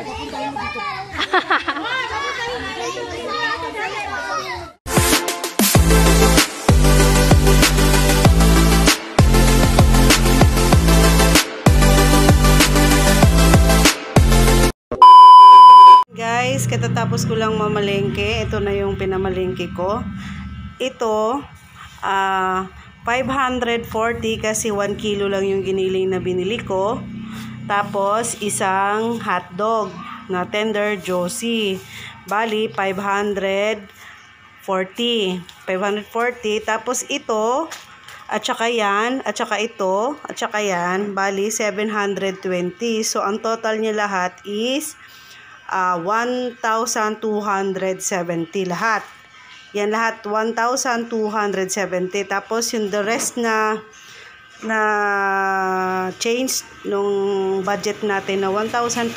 Guys, katatapos ko lang mamalengke. Ito na yung pinamalengke ko. Ito, 540 kasi 1 kilo lang yung giniling na binili ko. Tapos, isang hotdog na tender juicy. Bali, 540. Tapos ito, at saka yan, at saka ito, at saka yan, bali, 720. So, ang total niya lahat is 1,270 lahat. Yan lahat 1,270. Tapos yung the rest na change nung budget natin na 1,500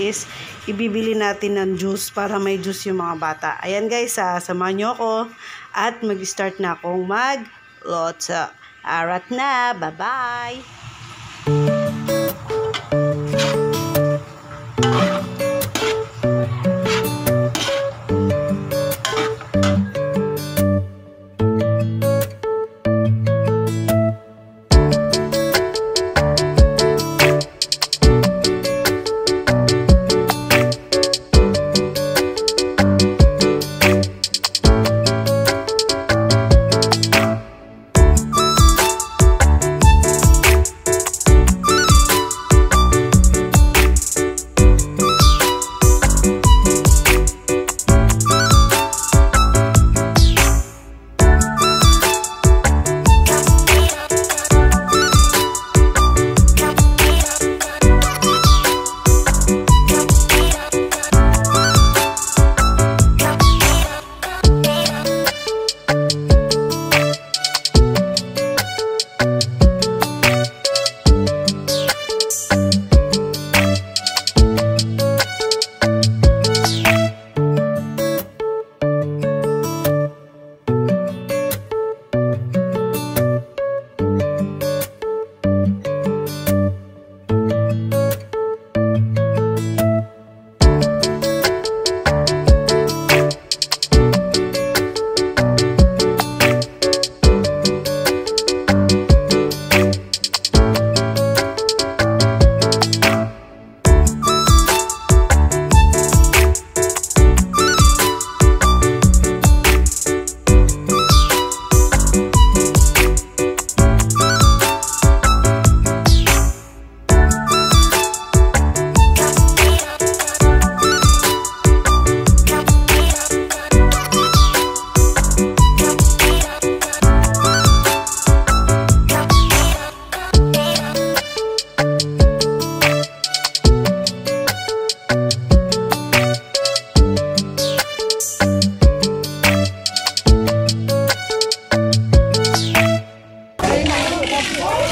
is ibibili natin ng juice para may juice yung mga bata. Ayan guys, samahan nyo ako at mag-start na akong mag-lotsa. Arat na, bye-bye!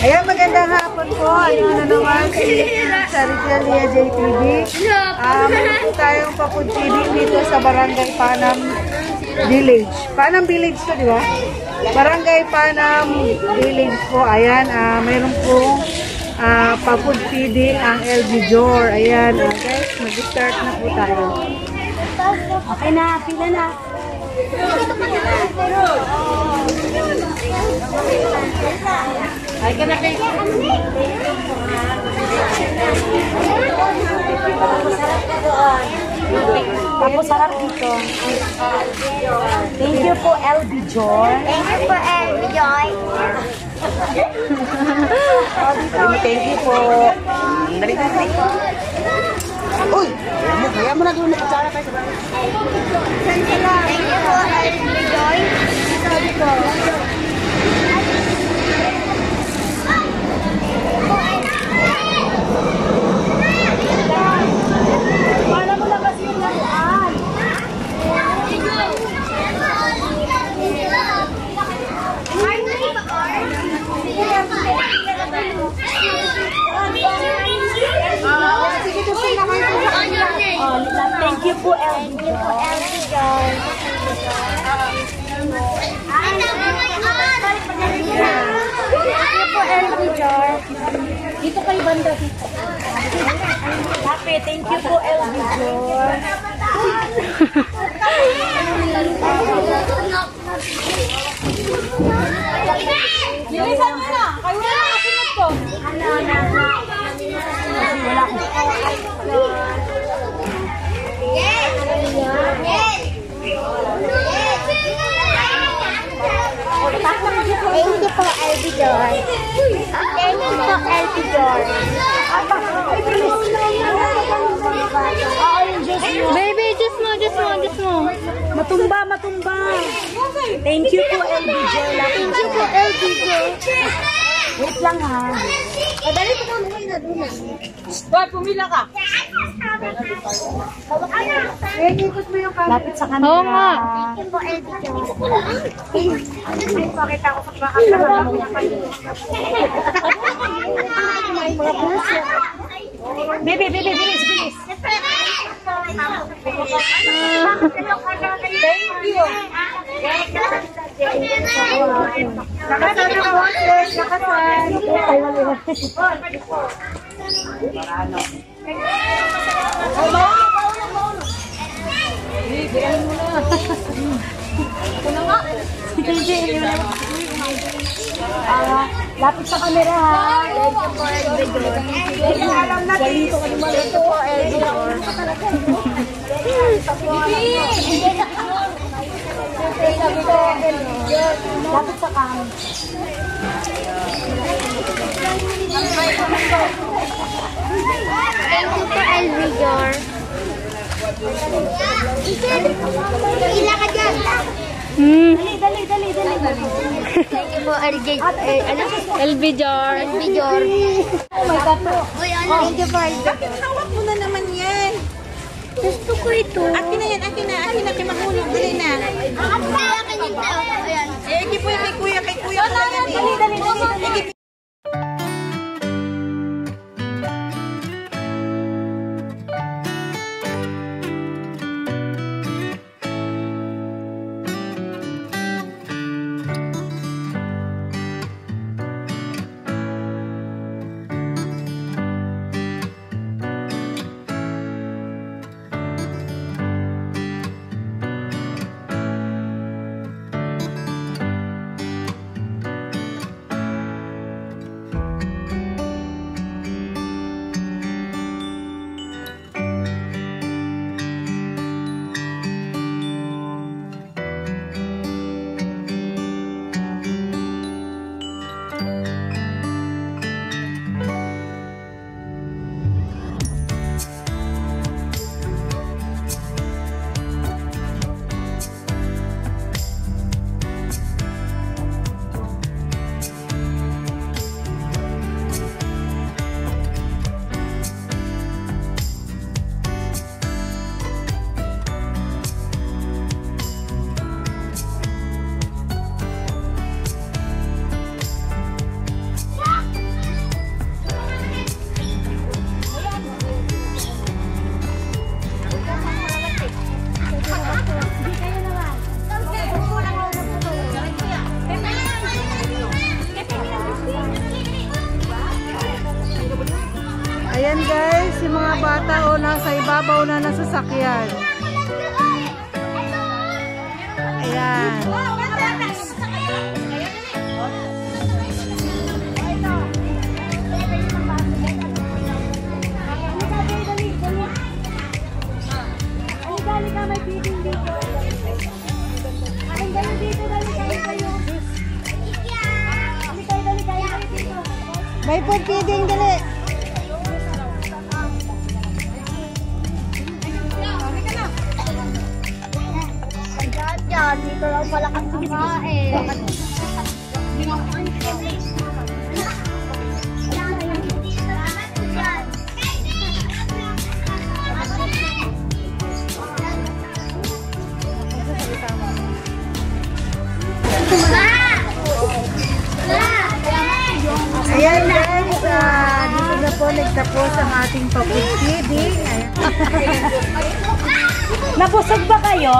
Ayan, magandang hapon po. Ayun na naman si Charitalia JTV. Meron po tayong pa-food feeding dito sa Barangay Panam Village. Panam Village to, di ba? Barangay Panam Village po. Ayan, meron po pa-food feeding ang LB Jor. Ayan, guys, mag-start na po tayo. Okay na, pila na. Ay ka na kayo. Tapos sarap dito. Thank you po LB Joy. Thank you po LB Joy. Thank you po. Dali. Uy! Kaya mo na doon na kutsara tayo. Thank you po LB Joy. Para mo lang kasi yung lalaan. Thank you po LB Joy. Thank you po LB Joy. Dito kay banda dito. Happy, thank you po LB Joy. Bilisan mo na. Kayo na nakasunod ko. Wala ko. Thank you po, LB Joy. Thank you po, LB Joy. Baby, just mo. Matumba. Thank you po, LB Joy. Thank you po, LB Joy. Wait lang ha. Dali po kami na doon. Boy, pumila ka. Ikot mo yung camera. Lapit sa camera. Oo nga. Thank you po, LB Joy. Pakita ko sa camera. Baby, bilis. Thank you. Lakasan na po, lakasan. Lapit sa camera ha. Alam natin. Dito po, Elvin. Lapit sa camera. Thank you po, LB Joy. Ila ka dyan. Dali. Thank you po, LB Joy. LB Jar. LB Joy. Oh my God po. Thank you po, LB Joy. Hawak mo na naman yan. Gusto ko ito. Akin na yan, akin na kay mahulog. Dali na. Akin yung tao. Ayan. Egi po yung kay kuya. Dali. Ayan guys, yung mga bata o nasa ibabaw na ng sasakyan. Ayan. May food feeding dali. Dito lang pala kami kumain. Ayan guys, dito na po nagtapos ang ating food feeding. Nabusog ba kayo?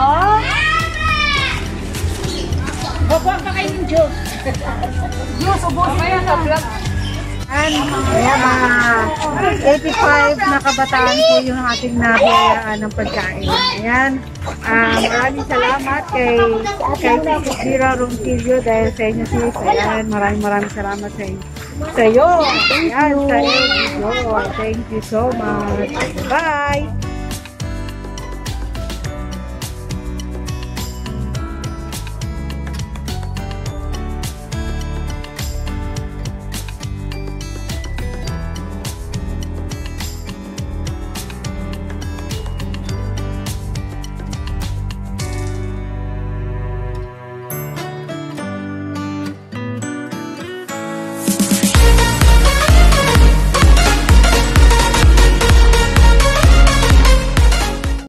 Huwag pa kayo ng juice. Ayan, mga 85 na kabataan po yung ating nabiyayaan ng pagkain. Ayan, maraming salamat kay Zira Ronquillo dahil sa inyo sis. Ayan, maraming salamat sa inyo. Sa iyo. Ayan, sa iyo. Thank you so much. Bye!